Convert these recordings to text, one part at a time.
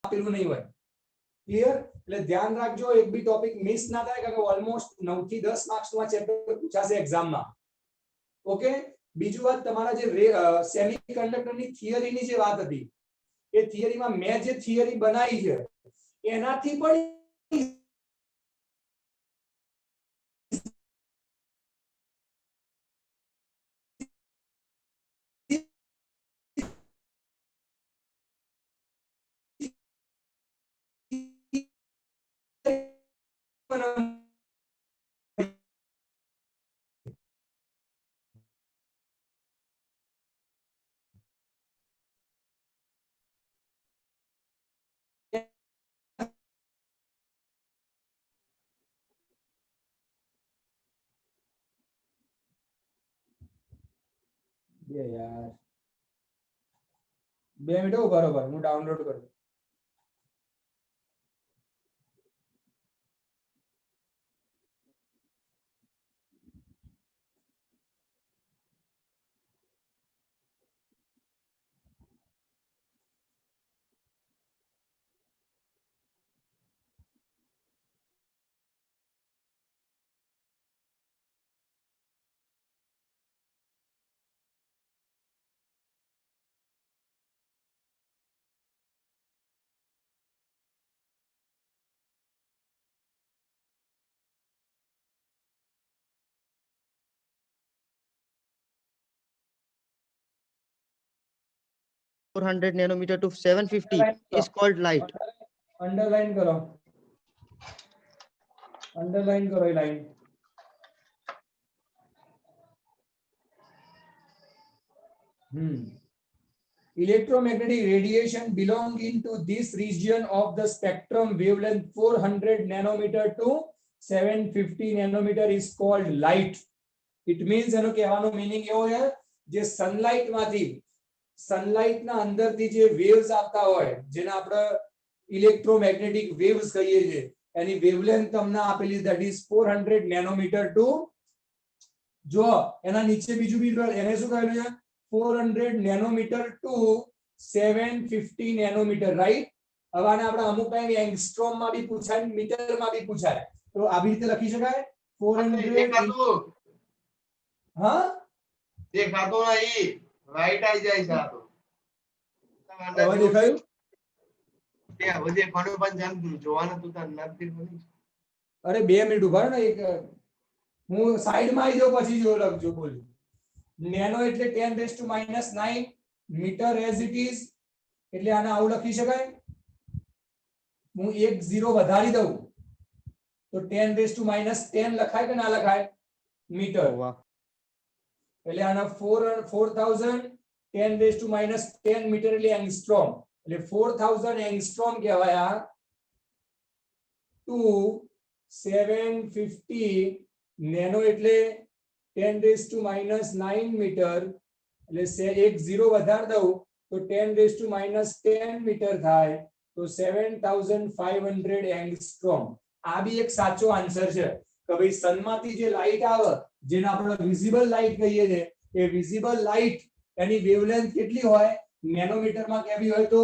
આપેલું નહીં હોય. ક્લિયર? એટલે ધ્યાન રાખજો, એક બી ટોપિક મિસ ના થાય, કારણ કે ઓલમોસ્ટ 9 થી 10 માર્ક્સ નું આ ચેપ્ટર પૂછાશે એક્ઝામમાં. ઓકે. બીજું વાત, તમારા જે સેમિકન્ડક્ટર ની થિયરી ની જે વાત હતી, એ થિયરીમાં મેં જે થિયરી બનાવી છે એનાથી પણ યાર 2 મિનિટ બરોબર, હું ડાઉનલોડ કરું. $400 nanometer to 750 is called light. Underline કરો, અંડરલાઈન કરો એ line. Electromagnetic radiation belonging to this region of the spectrum wavelength 400 nanometer to 750 nanometer is called light. It means એનો કહેવાનો મીનિંગ એવો છે, જે સનલાઇટ માંથી, સનલાઇટ ના અંદરથી જે વેવ્સ આવતા હોય, જેને આપણે ઇલેક્ટ્રોમેગ્નેટિક વેવ્સ કહીએ છીએ, એની વેવલેન્થ તમને આપેલી, that is 400 nanometer to, જો એના નીચે બીજું બી એને શું કહેલું છે, 400 nanometer to 750 nanometer, રાઈટ? હવે આને આપણે અમુક ટાઈમ એંગસ્ટ્રોમ માં બી પૂછાય, મીટર માં બી પૂછાય, તો આવી રીતે લખી શકાય 400. હા, દેખાતો નહીં, રાઈટ આવી જાય છે આ તો. હવે દેખાયું? તે હવે દેખાડું પણ જાણ જોવાનું તું તાર નથી બની. અરે 2 મિનિટ ઉભા રહો ને, એક હું સાઈડ માં આવી જાઉં પછી જો લખજો. બોલું નેનો એટલે 10⁻⁹ મીટર એઝ ઇટ ઇઝ, એટલે આને આવું લખી શકાય. હું 1 0 વધારી દઉં તો 10⁻10 લખાય કે ના લખાય? મીટર. એટલે આના 4000 10⁻10 મીટર એટલે એંગસ્ટ્રોમ, એટલે 4000 એંગસ્ટ્રોમ કહેવાય આ. 750 નેનો એટલે 10⁻9 મીટર, એટલે 1 0 વધારી દઉં તો 10⁻10 મીટર થાય, તો 7500 એંગસ્ટ્રોમ. આ બી એક સાચો આન્સર છે કે ભાઈ સનમાંથી જે લાઈટ આવે, જેને આપણે વિઝિબલ લાઈટ કહીએ છીએ, એ વિઝિબલ લાઈટ એની વેવલેન્થ કેટલી હોય, નેનોમીટરમાં કેવી હોય તો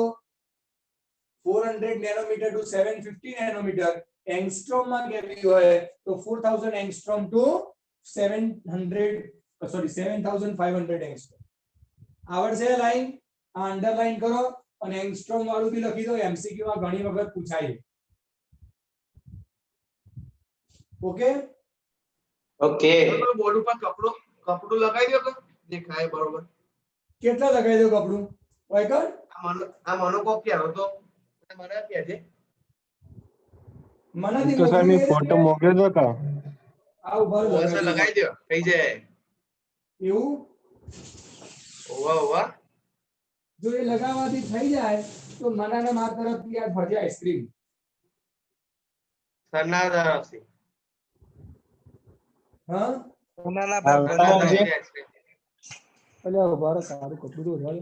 400 nanometer to 750 nanometer, એંગસ્ટ્રોમ માં કેવી હોય તો 4000 એંગસ્ટ્રોમ to 7500 એંગસ્ટ્રોમ. આવડશે લાઈન? આ અંડરલાઈન કરો અને એંગસ્ટ્રોમ વાળું બી લખી દો, એમસીક્યુ માં ઘણી વખત પૂછાય. ઓકે ઓકે, બોર્ડ ઉપર કપડું લગાવી દો કે દેખાય બરોબર. કેટલા લગાવી દો કપડું? ઓય કર આ મનો કોપ ક્યાં હતો? મને ક્યાં છે? મને તો સર મે ફોટો મોકલ્યો તો કા આ ઉભા લગાવી દો, થઈ જાય એવું. ઓવા જો એ લગાવવાથી થઈ જાય તો મનાને માર તરફથી આ ભજી આઈસ્ક્રીમ સરના તરફથી. હા અલે ઉભા સારું કપડું તો ઉભા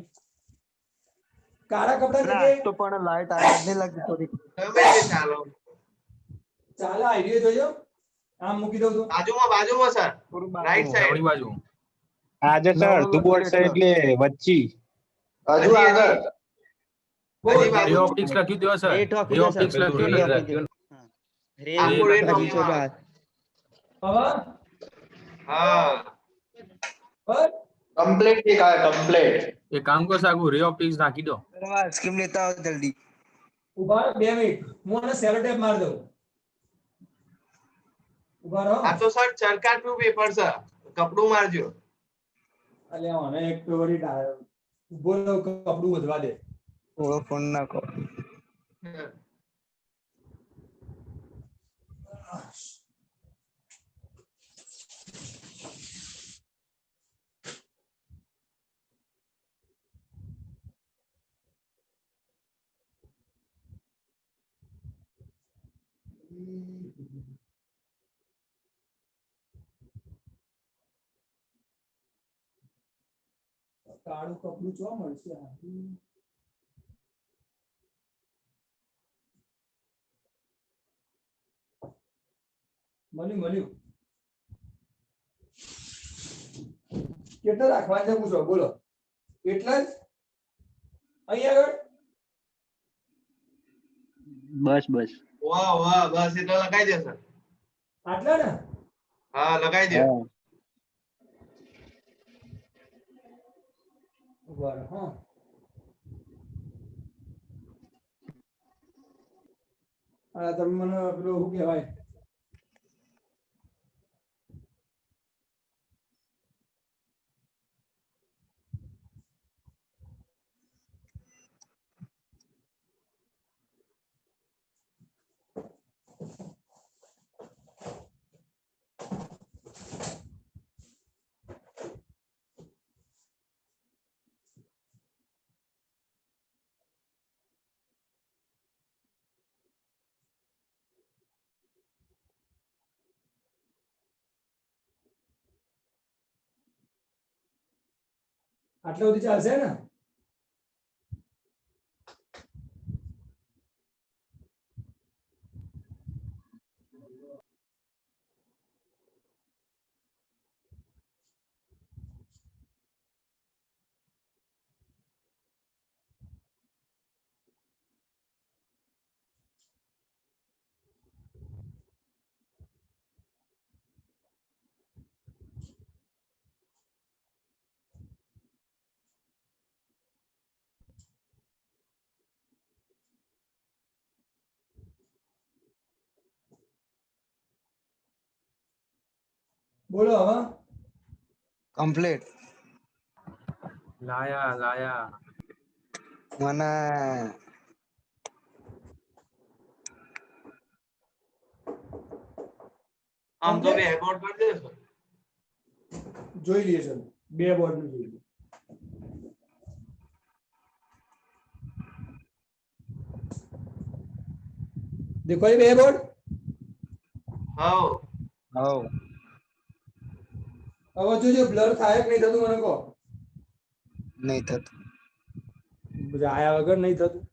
કાળા કપડા કે તો પણ લાઈટ આ જ નહીં લાગતી થોડી. ગમે તે ચાલો ચાલો આઈડિયા જોજો. આમ મૂકી દઉં તો બાજુમાં સર, રાઈટ સાઈડ બાજુ. આજે સર અડધું બોર્ડ છે એટલે વચ્ચે હજુ આગળ બોલ. હજી બાકી રે ઓપ્ટિક્સ લખી દો સર રેટ ઓફ રે ઓપ્ટિક્સ લખ્યું રે ને આખું રેટ હજી ઓફમાં ચોલા હવે હા બસ કમ્પ્લીટ દેખાય કમ્પ્લીટ એક કામ કરો સાગુ રે ઓપ્ટિક્સ નાખી દો આઈસ્ક્રીમ લેતા આવો જલ્દી. ઉભા રહો 2 મિનિટ હું આને સેલો ટેપ માર દઉં. ઉભા રહો. આ તો સર સરકાર નું પેપર છે કપડું મારજો અલ્યા મને એક તો વળી ઉભો રહો, કપડું વધવા દે. થોડો ફોન નાખો. કાળું કપડું જોવા મળશે આ. મળ્યું કેટલા રાખવા છે પૂછો બોલો એટલા જ અહીંયા આગળ બસ વાહ વાહ બસ એટલે લગાઈ દે સર આટલા ને હા લગાઈ દે ઉભા રહો, હા આ તમે મને પેલું શું કહેવાય આટલા સુધી ચાલશે ને બોલો હવે કમ્પ્લીટ. લાયા મને આમ તો બે એબોર્ડ કરી દે સર જોઈ લઈએ ચલો બે બોર્ડ નું જોઈ લઈએ દેખો ये બે બોર્ડ હા હવ હવે જોજો બ્લર થાય કે નહીં થતું મને કહો નહીં થતું. આયા વગર નહીં થતું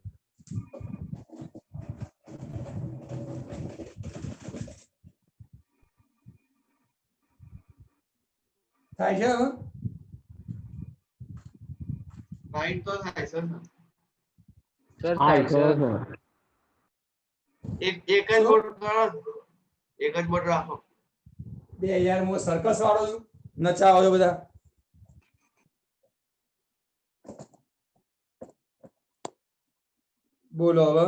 થાય છે હવે રાઈટ તો થાય સર સર થાય સર. એક જ બોર્ડ કરો એક જ બોર્ડ રાખો બે યાર હું સર્કસ વાળો છું નચાવો છો બધા બોલો હવે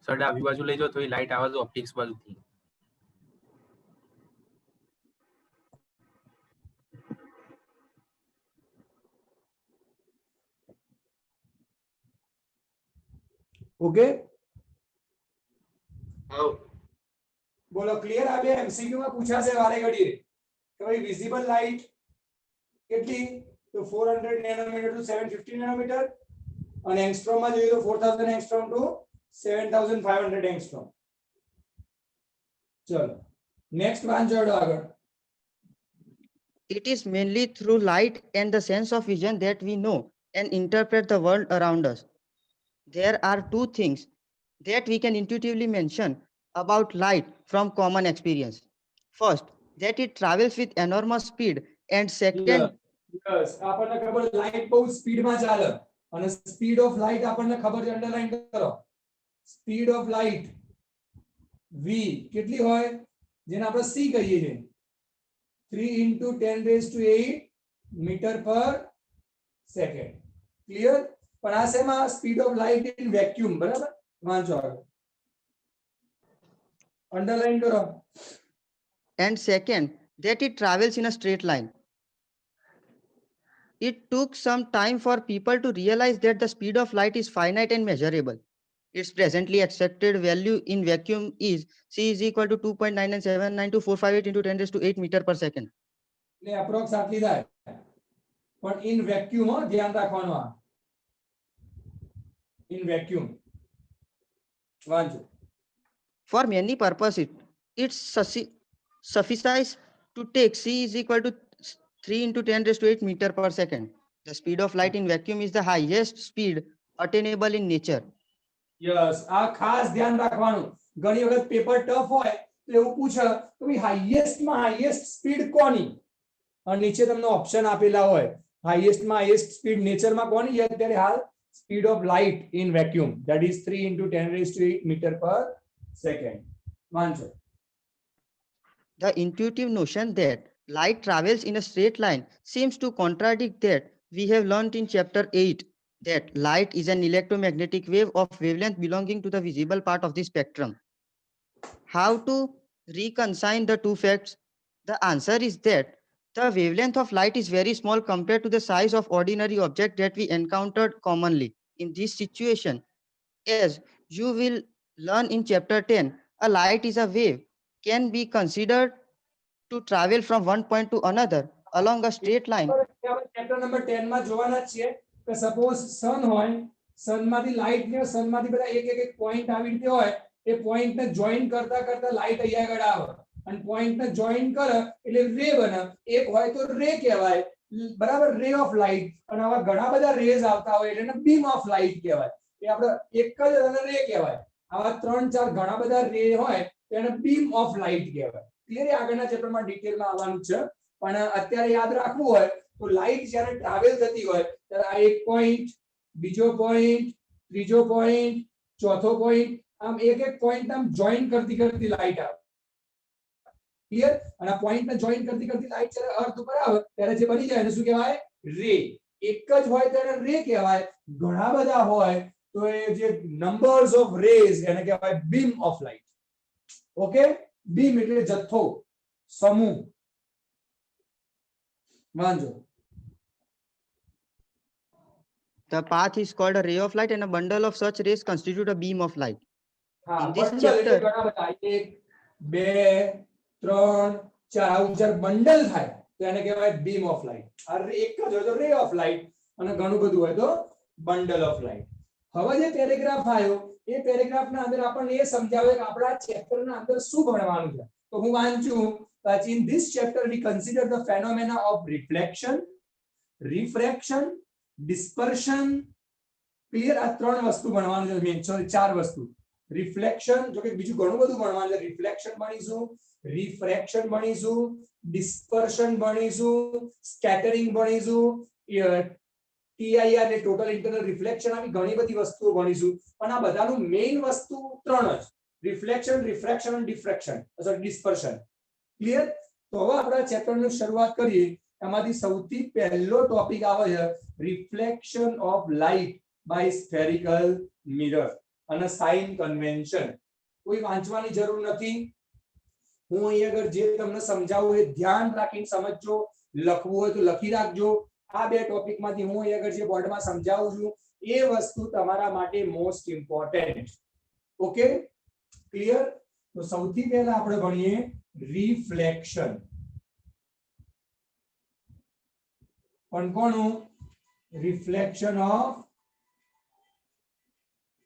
સર ડાબી બાજુ લઈ જાઓ તો લાઈટ આવે તો ઓપ્ટિક્સ બાજુથી ઓકે હા બોલો ક્લિયર આ બે એમસીક્યુ માં પૂછાશે વારે ઘડીએ કે ભાઈ વિઝિબલ લાઇટ કેટલી તો 400 નેનોમીટર ટુ 750 નેનોમીટર અને એંગસ્ટ્રોમ માં જોઈએ તો 4000 એંગસ્ટ્રોમ ટુ 7500 એંગસ્ટ્રોમ ચલો નેક્સ્ટ વાંચો આગળ It is mainly through light and the sense of vision that we know and interpret the world around us. There are two things that we can intuitively mention about light from common experience. First, that it travels with enormous speed, and second, Yeah. Yes આપણને ખબર light બહુ સ્પીડમાં ચાલે અને speed of light આપણને ખબર છે underline કરો સ્પીડ ઓફ લાઈટ v કેટલી હોય જેને આપણે c કહીએ છીએ 3 × 10⁸ મીટર પર સેકન્ડ ક્લિયર પણ આ શેમાં speed of light in vacuum બરાબર વાંચો આગળ અંડરલાઈન કરો And second, that it travels in a straight line. It took some time for people to realize that the speed of light is finite and measurable. Its presently accepted value in vacuum is c is equal to 2.9979245 into 10⁸ meter per second. એટલે approx આટલી થાય પણ in vacuum હો ધ્યાન રાખવાનું આ in vacuum વાંચો For many purposes, it suffices to take c is equal to 3 into 10⁸ meter per second. The speed of light in vacuum is the highest speed attainable in nature. Yes આ ખાસ ध्यान રાખવાનું ઘણી વખત paper tough હોય તો એવું પૂછે કે ભાઈ હાઈએસ્ટ માં હાઈએસ્ટ સ્પીડ કોની અને નીચે તમને ઓપ્શન આપેલા હોય હાઈએસ્ટ માં હાઈએસ્ટ સ્પીડ નેચર માં કોની છે અત્યારે હાલ speed of light in vacuum that is 3 × 10⁸ meter per second વાંચો The intuitive notion that light travels in a straight line seems to contradict that we have learned in chapter 8 that light is an electromagnetic wave of wavelength belonging to the visible part of the spectrum. How to reconcile the two facts? The answer is that the wavelength of light is very small compared to the size of ordinary object that we encountered commonly. In this situation, as you will learn in chapter 10, a light is a wave can be considered to travel from one point to another along a straight line. Chapter number 10 માં જોવાના છીએ કે suppose સન હોય સન માંથી light ને સન માંથી બધા એક એક પોઈન્ટ આવી રીતે હોય એ પોઈન્ટ ને જોઈન કરતા કરતા લાઈટ અહીંયા આગળ આવે અને પોઈન્ટ ને જોઈન કરે એટલે રે બને એક હોય તો રે કહેવાય બરાબર રે ઓફ લાઈટ અને આવા ઘણા બધા રેઝ આવતા હોય એટલે એને બીમ ઓફ લાઈટ કહેવાય એ આપણે એક જ અને રે કહેવાય આવા ત્રણ ચાર ઘણા બધા રે હોય તો એને બીમ ઓફ લાઈટ કહેવાય ક્લિયર આગળના ચેપ્ટરમાં ડિટેલમાં આવવાનું છે પણ અત્યારે યાદ રાખવું હોય તો લાઈટ જ્યારે ટ્રાવેલ થતી હોય ત્યારે આ એક પોઈન્ટ બીજો પોઈન્ટ ત્રીજો પોઈન્ટ ચોથો પોઈન્ટ આમ એક એક પોઈન્ટ આમ જોઈન કરતી કરતી લાઈટ આવે ક્લિયર અને આ પોઈન્ટ ને જોઈન કરતી કરતી લાઈટ જ્યારે અર્થ ઉપર આવે ત્યારે જે બની જાય એને શું કહેવાય રે એક જ હોય ત્યારે રે કહેવાય ઘણા બધા હોય તો એ જે નંબર્સ ઓફ રેઝ એને કહેવાય beam of light okay beam એટલે જથ્થો સમૂહ વાંચો The path is called a ray of light and a bundle of such rays constitute a beam of light. હા In this બંડલ એટલે chapter- ઘણા બધા 1 2 3 4 આવું જ્યારે બંડલ થાય તો એને કહેવાય બીમ ઓફ લાઈટ આ એક જ હોય તો રે ઓફ લાઈટ અને ઘણું બધું હોય તો બંડલ ઓફ લાઈટ હવે જે પેરેગ્રાફ આવ્યો એ પેરેગ્રાફના અંદર આપણને એ સમજાવે કે આપણા ચેપ્ટરના અંદર શું ભણવાનું છે તો હું વાંચું in this chapter we consider the phenomena of reflection refraction dispersion clear આ ત્રણ વસ્તુ ભણવાનું છે મેન સોરી ચાર વસ્તુ રિફ્લેક્શન જો કે બીજું ઘણું બધું ભણવાનું છે રિફ્લેક્શન ભણીશું રિફ્રેક્શન ભણીશું ડિસ્પર્શન ભણીશું સ્કેટરિંગ ભણીશું TIR ને ટોટલ ઇન્ટરનલ રિફ્લેક્શન આવી ઘણી બધી વસ્તુઓ ભણીશું પણ આ બધાનું મેઇન વસ્તુ ત્રણ જ રિફ્લેક્શન રિફ્રેક્શન અને ડિફ્રેક્શન અથવા ડિસ્પર્શન ક્લિયર તો હવે આપણે ચેપ્ટરની શરૂઆત કરીએ એમાંથી સૌથી પહેલો ટોપિક આવે છે reflection of light by spherical mirror અને સાઇન કન્વેન્શન કોઈ વાંચવાની જરૂર નથી હું અહીં આગળ જે તમને સમજાવું એ ધ્યાન રાખીને સમજજો લખવું હોય તો લખી રાખજો આ બે ટોપિકમાંથી હું અહીં આગળ જે બોર્ડમાં સમજાવું છું એ વસ્તુ તમારા માટે મોસ્ટ ઇમ્પોર્ટન્ટ ઓકે ક્લિયર તો સૌથી પહેલા આપણે ભણીએ રિફ્લેક્શન પણ કોનું રિફ્લેક્શન ઓફ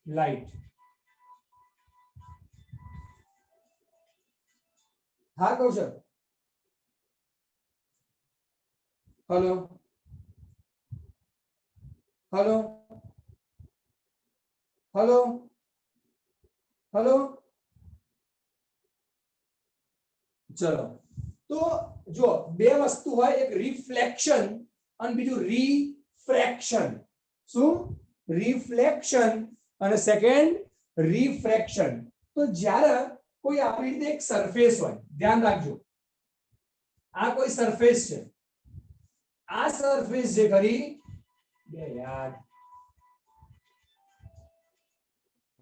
લાઇટ હા કૌશલ હેલો હેલો હેલો હેલો ચલો તો જો બે વસ્તુ હોય એક રિફ્લેક્શન અને બીજું રિફ્રેક્શન. શું? રિફ્લેક્શન અને સેકન્ડ રિફ્રેક્શન. તો જ્યારે કોઈ આપણી રીતે એક સરફેસ હોય, ધ્યાન રાખજો, આ કોઈ સરફેસ છે, આ સરફેસ જે કરી બે યાર,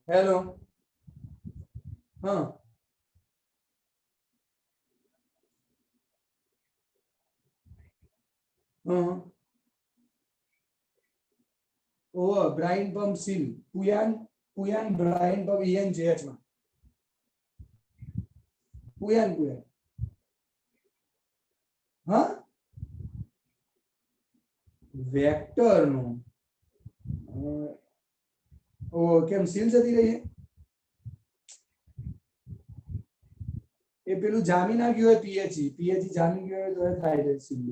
હેલો, હા, ઓ બ્રાઇન પંપ સીલ પુયાન બ્રાઇન પંપ ઈએન જેએચ માં પુયાન હા વેક્ટર નું ઓ કેમ સીલ જતી રહી એ પેલું જામી ના ગયું હોય પીએચઈ જામી ગયો હોય તો થાય છે સીલ.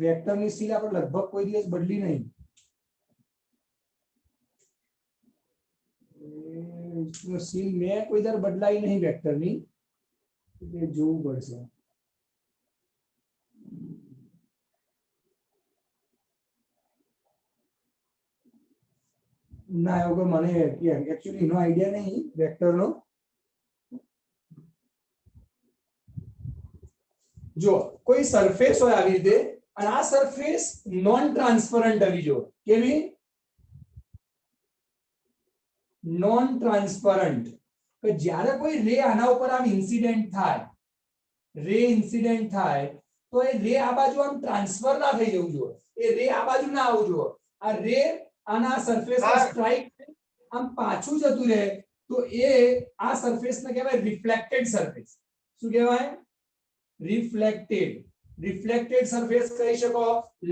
વેક્ટર ની સીલ આપણે લગભગ કોઈ દિવસ બદલી નહીં. સીલ મેં કોઈ દર બદલાઈ નહીં વેક્ટર ની, જોવું પડશે. ના એવું મને એકચ્યુઅલી એનો આઈડિયા નહીં વેક્ટર નો. જો કોઈ સરફેસ હોય આવી રીતે અને આ સરફેસ નોન ટ્રાન્સપરન્ટ આવી જો કેવી નોન ટ્રાન્સપરન્ટ. કે જ્યારે કોઈ રે આના ઉપર આમ ઇન્સિડન્ટ થાય, રે ઇન્સિડન્ટ થાય તો એ રે આ બાજુ આમ ટ્રાન્સફર ના થઈ જવું જોઈએ, એ રે આ બાજુ ના આવવું જોઈએ. આ રે આના સરફેસ પર સ્ટ્રાઇક આમ પાછું જતું રહે તો એ આ સરફેસ ને કહેવાય રિફ્લેક્ટેડ સરફેસ. શું કહેવાય? રિફ્લેક્ટેડ સરફેસ કહી શકો,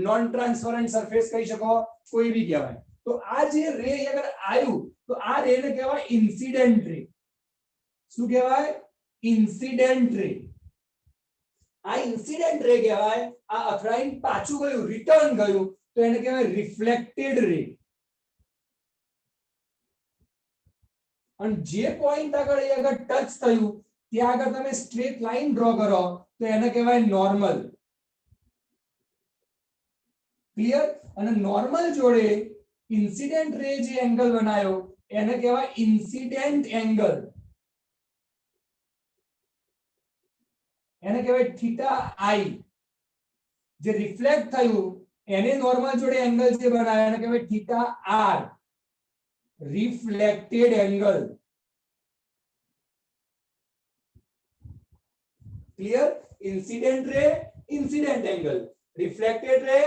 નોન ટ્રાન્સપરન્ટ સરફેસ કહી શકો, કોઈ બી કહેવાય. તો આ જે રે અગર આવ્યું તો આ રે ને કહેવાય ઇન્સિડન્ટ રે. શું કહેવાય? Incident ray. આ ઇન્સિડન્ટ રે કહેવાય. આ અથડાઈને પાછું ગયું, રિટર્ન ગયું તો એને કહેવાય રિફ્લેક્ટેડ રે. અને જે પોઈન્ટ આગળ એ અગર ટચ થયું ત્યાં આગળ તમે સ્ટ્રેટ લાઈન ડ્રો કરો તો એને કહેવાય નોર્મલ. ક્લિયર? અને નોર્મલ જોડે ઇન્સિડન્ટ રે જે એંગલ બનાવ્યો એને કહેવાય ઇન્સિડન્ટ એંગલ. એને કહેવાય થીટા આઈ. જે રિફ્લેક્ટ થયું એને નોર્મલ જોડે એંગલ જે બનાવ્યો એને કહેવાય theta R. Reflected angle. Clear? Incident ray incident angle, reflected ray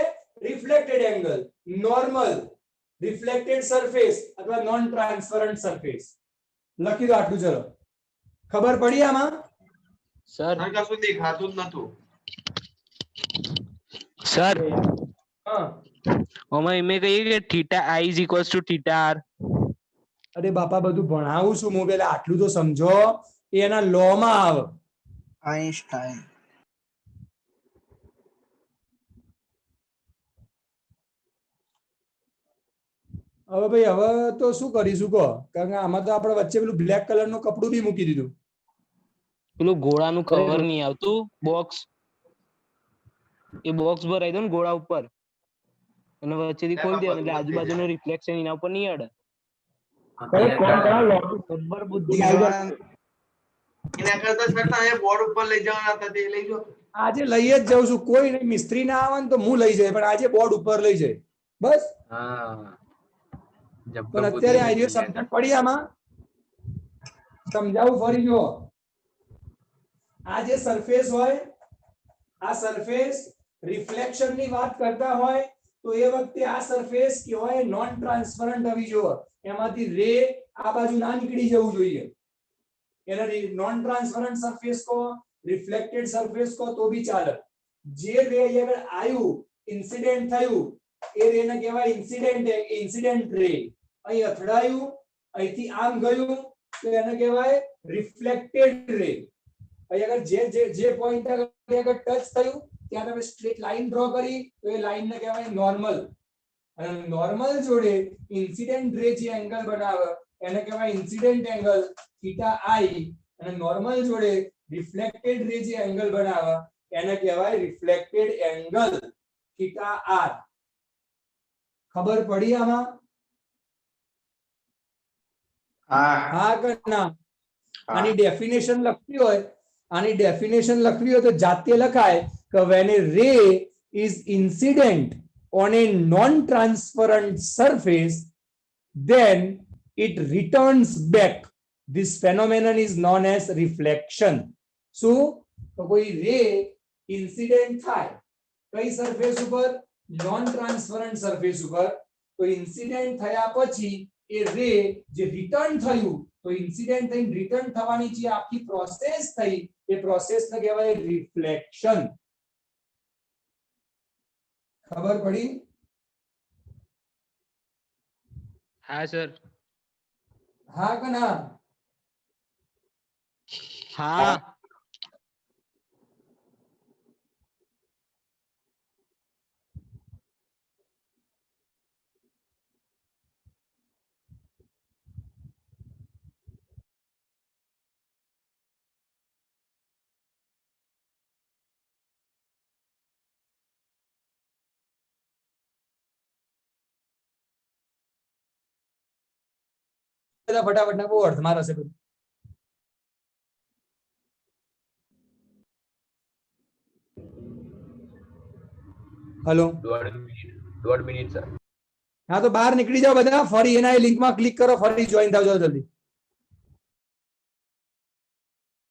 reflected angle, normal, reflected surface અથવા નોન ટ્રાન્સપરન્ટ સરફેસ. લખી દો આટલું. ચલો ખબર પડી આમાં? સર કશું દેખાતું જ નતું. સર હા અમે કહીએ કે theta I is equals to theta R. અરે બાપા બધું ભણાવું છું હું, પેલા આટલું તો સમજો. એ એના લો માં આવે. આઈન્સ્ટાઈન. હવે ભાઈ હવે તો શું કરીશું કહો? કારણ કે આમાં તો આપણે વચ્ચે પેલું બ્લેક કલર નું કપડું બી મૂકી દીધું. પેલું ઘોડાનું કવર નહીં આવતું બોક્સ, એ બોક્સ ભરાઈ દો ને ઘોડા ઉપર અને વચ્ચેથી ખોલી દે એટલે આજુબાજુનું રિફ્લેક્શન એના ઉપર નહીં અડે. એના કરતા સર તમે બોર્ડ ઉપર લઈ જવાના હતા તે લઈ જાઓ. આજે લઈ જ જાઉં છું. કોઈ નહીં, મિસ્ત્રી ના આવે ને તો હું લઈ જાય, પણ આજે બોર્ડ ઉપર લઈ જાય બસ. હા પણ અત્યારે આઈડિયો સમજણ પડી આમાં? સમજાવું ફરી જો. આ જે સરફેસ હોય આ સરફેસ રિફ્લેક્શન ની વાત કરતા હોય તો એ વખતે આ સરફેસ કહેવાય નોન ટ્રાન્સપરન્ટ આવી જોઈએ. એમાંથી રે આ બાજુ ના નીકળી જવું જોઈએ. એને નોન ટ્રાન્સપરન્ટ સરફેસ કો, રિફ્લેક્ટેડ સરફેસ કો તો બી ચાલે. જે રે આગળ આવ્યું ઇન્સિડન્ટ થયું એ રે ને કહેવાય ઇન્સિડન્ટ રે. અહીં અથડાયું, અહીંથી આમ ગયું તો એને કહેવાય રિફ્લેક્ટેડ રે. અહીં આગળ જે પોઈન્ટ આગળ ટચ થયું ત્યાં તમે સ્ટ્રેટ લાઈન ડ્રો કરી તો એ લાઈન ને કહેવાય નોર્મલ. અને નોર્મલ જોડે ઇન્સિડન્ટ રે જે એંગલ બનાવે એને કહેવાય ઇન્સિડન્ટ એંગલ થીટા આઈ. અને નોર્મલ જોડે રિફ્લેક્ટેડ રે જે એંગલ બનાવે એને કહેવાય રિફ્લેક્ટેડ એંગલ થીટા આર. ખબર પડી આમાં? હા હા કે ના? આની ડેફિનેશન લખવી હોય તો જાતે લખાય કે when a ray is incident on a non-transparent surface then it returns back. This phenomenon is known as reflection. શું? તો કોઈ રે ઇન્સિડન્ટ થાય કઈ સરફેસ ઉપર? નોન ટ્રાન્સપરન્ટ સરફેસ ઉપર. તો ઇન્સિડન્ટ થયા પછી એ રે જે રિટર્ન થયું, તો ઇન્સિડન્ટ થઈને રિટર્ન થવાની જે આખી પ્રોસેસ થઈ એ પ્રોસેસને કહેવાય રિફ્લેક્શન. ખબર પડી? હા સર. હા કે ના? હા. બધા ફટાફટ ના બહુ અર્થમાં રહેશે બધું. Hello, 1.5 minute sir. હા તો બહાર નીકળી જાઓ બધા, ફરી એના લિંકમાં ક્લિક કરો, ફરી જોઈન થાવ જલ્દી.